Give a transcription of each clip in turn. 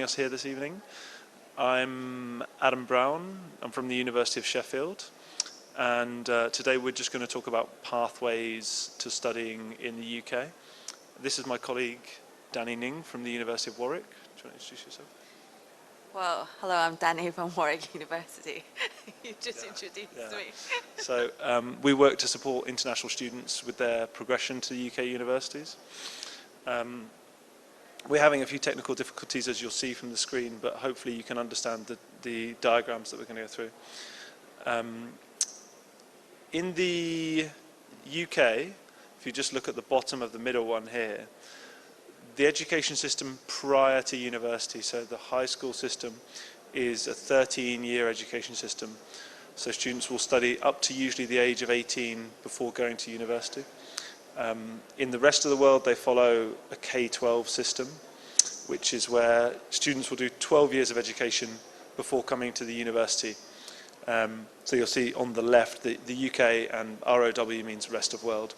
us here this evening. I'm Adam Brown. I'm from the University of Sheffield, and today we're just going to talk about pathways to studying in the UK. This is my colleague Danny Ning from the University of Warwick. Do you want to introduce yourself? Well, hello, I'm Danny from Warwick University. You just introduced me. So we work to support international students with their progression to the UK universities. We're having a few technical difficulties, as you'll see from the screen, but hopefully you can understand the diagrams that we're going to go through. In the UK, if you just look at the bottom of the middle one here, the education system prior to university, so the high school system, is a 13-year education system. So students will study up to usually the age of 18 before going to university. In the rest of the world, they follow a K-12 system, which is where students will do 12 years of education before coming to the university. So you'll see on the left, the UK and ROW means rest of world.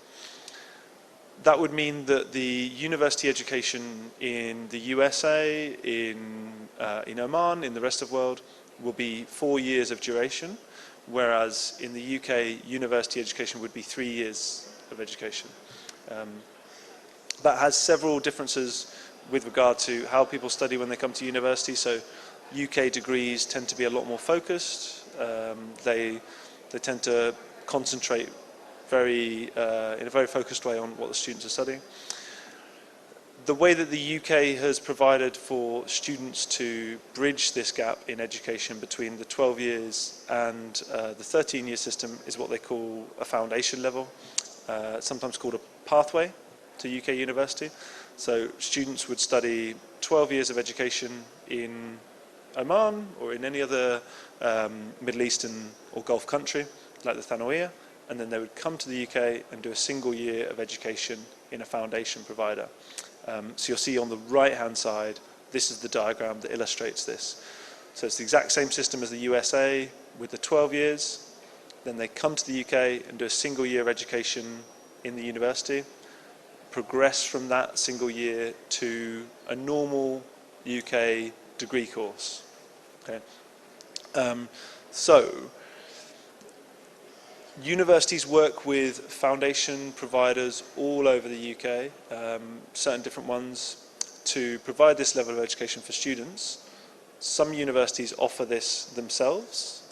That would mean that the university education in the USA, in Oman, in the rest of the world, will be 4 years of duration, whereas in the UK, university education would be 3 years of education. That has several differences with regard to how people study when they come to university. So UK degrees tend to be a lot more focused. They tend to concentrate in a very focused way on what the students are studying. The way that the UK has provided for students to bridge this gap in education between the 12 years and the 13-year system is what they call a foundation level, sometimes called a pathway to UK university. So students would study 12 years of education in Oman or in any other Middle Eastern or Gulf country like the Thanawiya, and then they would come to the UK and do a single year of education in a foundation provider. So you'll see on the right-hand side, this is the diagram that illustrates this. So it's the exact same system as the USA with the 12 years. Then they come to the UK and do a single year of education in the university, progress from that single year to a normal UK degree course. Okay. So universities work with foundation providers all over the UK, certain different ones, to provide this level of education for students. Some universities offer this themselves,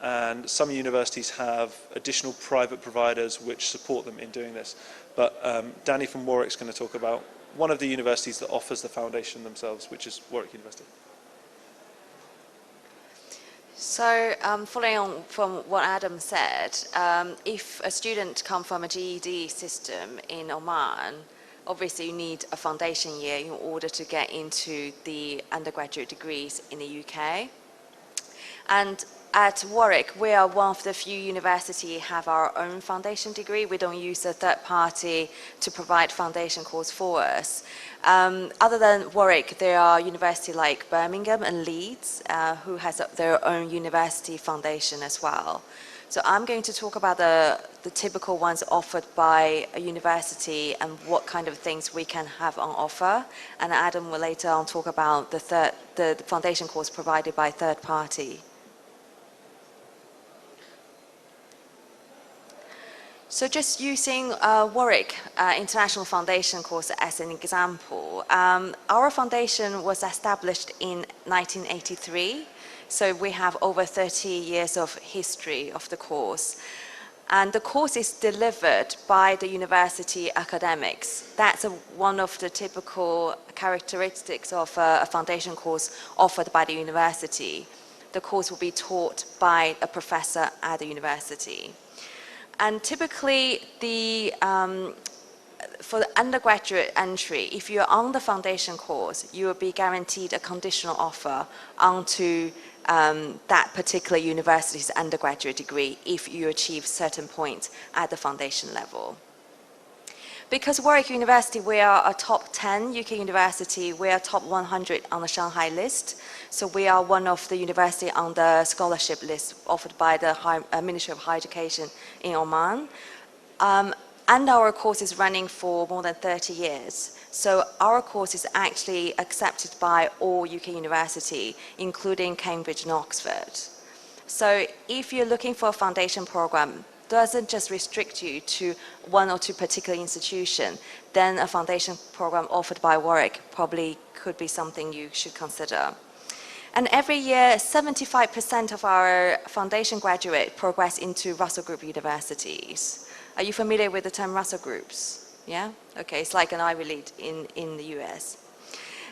and some universities have additional private providers which support them in doing this. But Danny from Warwick is going to talk about one of the universities that offers the foundation themselves, which is Warwick University. So, following on from what Adam said, if a student comes from a GED system in Oman, obviously you need a foundation year in order to get into the undergraduate degrees in the UK. And at Warwick, we are one of the few universities have our own foundation degree. We don't use a third party to provide foundation course for us. Other than Warwick, there are universities like Birmingham and Leeds who has their own university foundation as well. So I'm going to talk about the typical ones offered by a university and what kind of things we can have on offer. And Adam will later on talk about the foundation course provided by third party. So just using Warwick International Foundation course as an example, our foundation was established in 1983, so we have over 30 years of history of the course. And the course is delivered by the university academics. That's one of the typical characteristics of a foundation course offered by the university. The course will be taught by a professor at the university. And typically, for the undergraduate entry, if you're on the foundation course, you will be guaranteed a conditional offer onto that particular university's undergraduate degree if you achieve certain points at the foundation level. Because Warwick University, we are a top 10 UK university, we are top 100 on the Shanghai list. So we are one of the university on the scholarship list offered by the Ministry of Higher Education in Oman. And our course is running for more than 30 years. So our course is actually accepted by all UK universities, including Cambridge and Oxford. So if you're looking for a foundation program, doesn't just restrict you to one or two particular institutions, then a foundation program offered by Warwick probably could be something you should consider. And every year, 75% of our foundation graduates progress into Russell Group universities. Are you familiar with the term Russell Groups? Yeah? Okay, it's like an Ivy League in the US.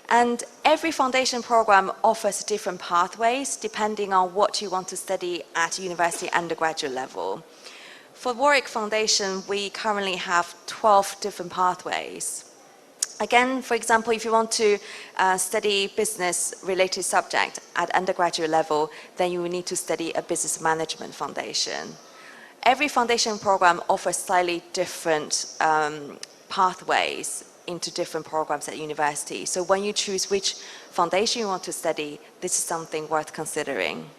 And every foundation program offers different pathways depending on what you want to study at university undergraduate level. For Warwick Foundation, we currently have 12 different pathways. Again, for example, if you want to study business-related subject at undergraduate level, then you will need to study a business management foundation. Every foundation program offers slightly different pathways into different programs at university. So when you choose which foundation you want to study, this is something worth considering.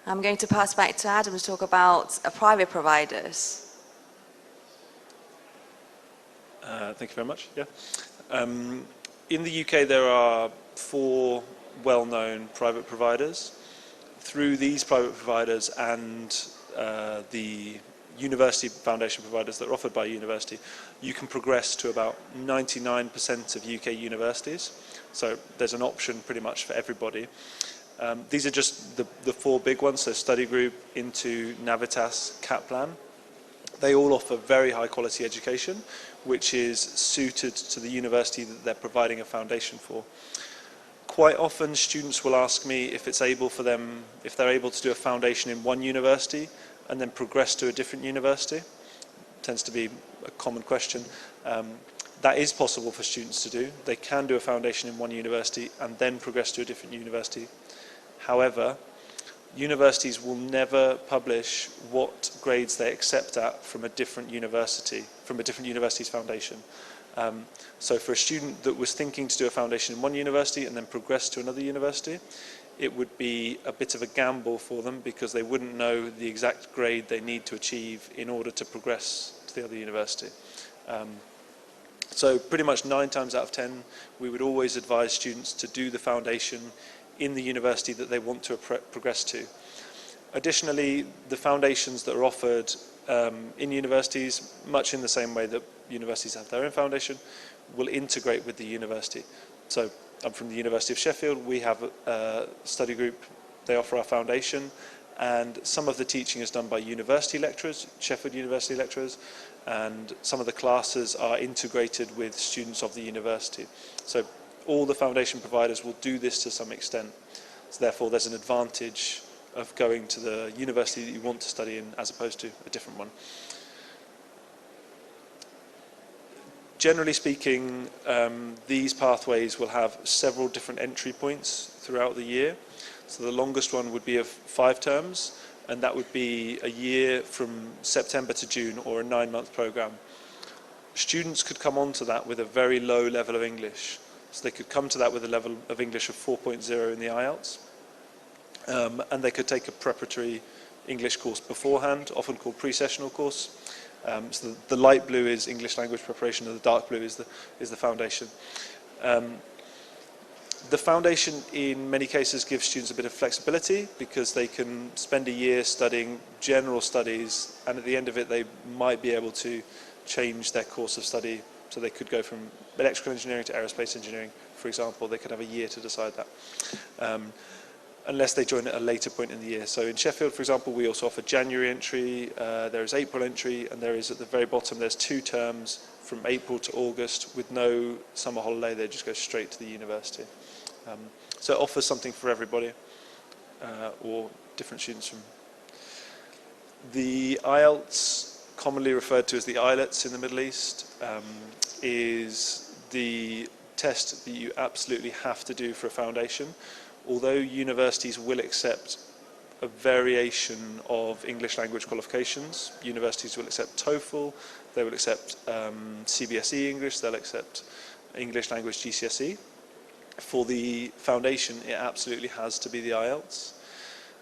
I'm going to pass back to Adam to talk about private providers. Thank you very much. Yeah. In the UK, there are 4 well-known private providers. Through these private providers and the university foundation providers that are offered by university, you can progress to about 99% of UK universities. So there's an option pretty much for everybody. These are just the 4 big ones, so Study Group, Into, Navitas, Kaplan. They all offer very high quality education, which is suited to the university that they're providing a foundation for. Quite often students will ask me if it's able for them, if they're able to do a foundation in one university and then progress to a different university. Tends to be a common question. That is possible for students to do. They can do a foundation in one university and then progress to a different university. However, universities will never publish what grades they accept at from a different university, from a different university's foundation. So for a student that was thinking to do a foundation in one university and then progress to another university, it would be a bit of a gamble for them because they wouldn't know the exact grade they need to achieve in order to progress to the other university. So pretty much 9 times out of 10, we would always advise students to do the foundation in the university that they want to progress to. Additionally, the foundations that are offered in universities, much in the same way that universities have their own foundation, will integrate with the university. So I'm from the University of Sheffield. We have a study group. They offer our foundation, and some of the teaching is done by university lecturers, Sheffield University lecturers, and some of the classes are integrated with students of the university. So all the foundation providers will do this to some extent. So therefore there's an advantage of going to the university that you want to study in as opposed to a different one. Generally speaking, these pathways will have several different entry points throughout the year. So the longest one would be of 5 terms, and that would be a year from September to June, or a 9-month program. Students could come onto that with a very low level of English. So they could come to that with a level of English of 4.0 in the IELTS, and they could take a preparatory English course beforehand, often called pre-sessional course. So the light blue is English language preparation, and the dark blue is the foundation. The foundation in many cases gives students a bit of flexibility because they can spend a year studying general studies, and at the end of it they might be able to change their course of study. So they could go from electrical engineering to aerospace engineering, for example. They could have a year to decide that, unless they join at a later point in the year. So in Sheffield, for example, we also offer January entry, there is April entry, and there is at the very bottom, there's 2 terms from April to August with no summer holiday. They just go straight to the university. So it offers something for everybody, or different students from. The IELTS, commonly referred to as the IELTS in the Middle East, is the test that you absolutely have to do for a foundation. Although universities will accept a variation of English language qualifications, universities will accept TOEFL, they will accept CBSE English, they'll accept English language GCSE. For the foundation, it absolutely has to be the IELTS.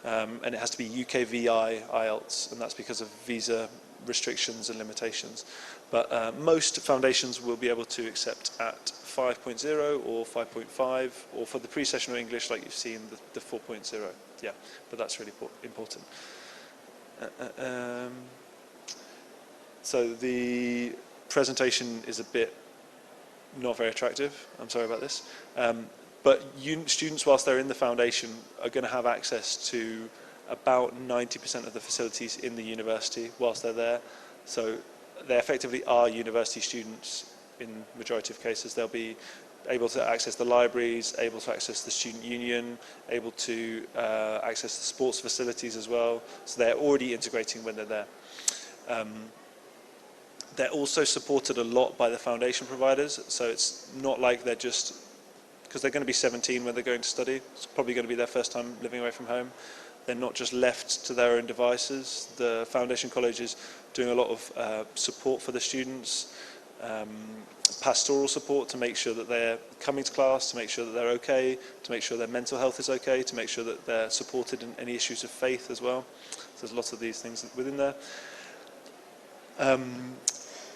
and it has to be UKVI IELTS, and that's because of visa restrictions and limitations. But most foundations will be able to accept at 5.0 or 5.5, or for the pre-sessional English, like you've seen, the 4.0. Yeah, but that's really important. So the presentation is a bit not very attractive. I'm sorry about this. But students, whilst they're in the foundation, are going to have access to about 90% of the facilities in the university whilst they're there. So they effectively are university students in majority of cases. They'll be able to access the libraries, able to access the student union, able to access the sports facilities as well. So they're already integrating when they're there. They're also supported a lot by the foundation providers. So it's not like they're just, because they're going to be 17 when they're going to study. It's probably going to be their first time living away from home. They're not just left to their own devices. The foundation college is doing a lot of support for the students, pastoral support to make sure that they're coming to class, to make sure that they're okay, to make sure their mental health is okay, to make sure that they're supported in any issues of faith as well. So there's lots of these things within there.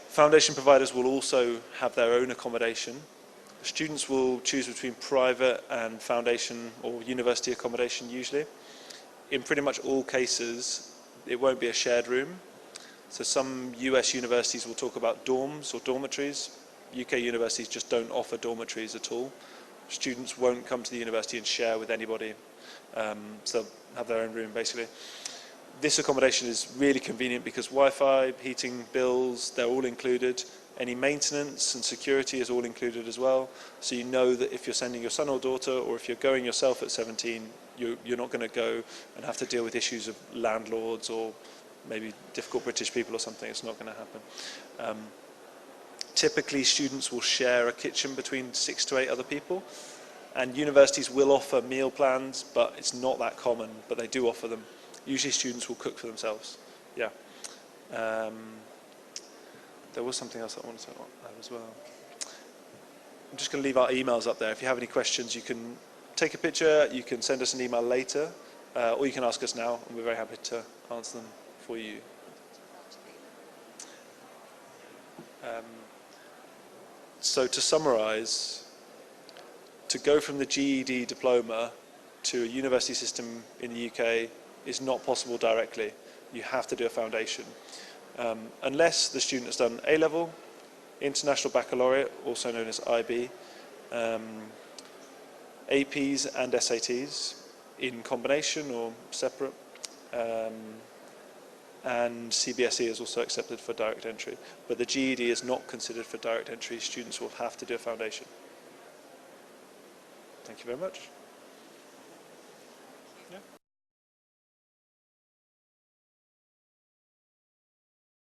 Foundation providers will also have their own accommodation. Students will choose between private and foundation or university accommodation usually. In pretty much all cases, it won't be a shared room. So some US universities will talk about dorms or dormitories. UK universities just don't offer dormitories at all. Students won't come to the university and share with anybody. So they'll have their own room basically. This accommodation is really convenient because Wi-Fi, heating, bills, they're all included. Any maintenance and security is all included as well. So you know that if you're sending your son or daughter, or if you're going yourself at 17, you're not going to go and have to deal with issues of landlords or maybe difficult British people or something. It's not going to happen. Typically, students will share a kitchen between 6 to 8 other people. And universities will offer meal plans, but it's not that common, but they do offer them. Usually students will cook for themselves. Yeah. There was something else I wanted to add as well. I'm just going to leave our emails up there. If you have any questions, you can take a picture, you can send us an email later, or you can ask us now, and we're very happy to answer them for you. So to summarise, to go from the GED diploma to a university system in the UK is not possible directly. You have to do a foundation. Unless the student has done A-level, International Baccalaureate, also known as IB, APs and SATs in combination or separate, and CBSE is also accepted for direct entry. But the GED is not considered for direct entry. Students will have to do a foundation. Thank you very much.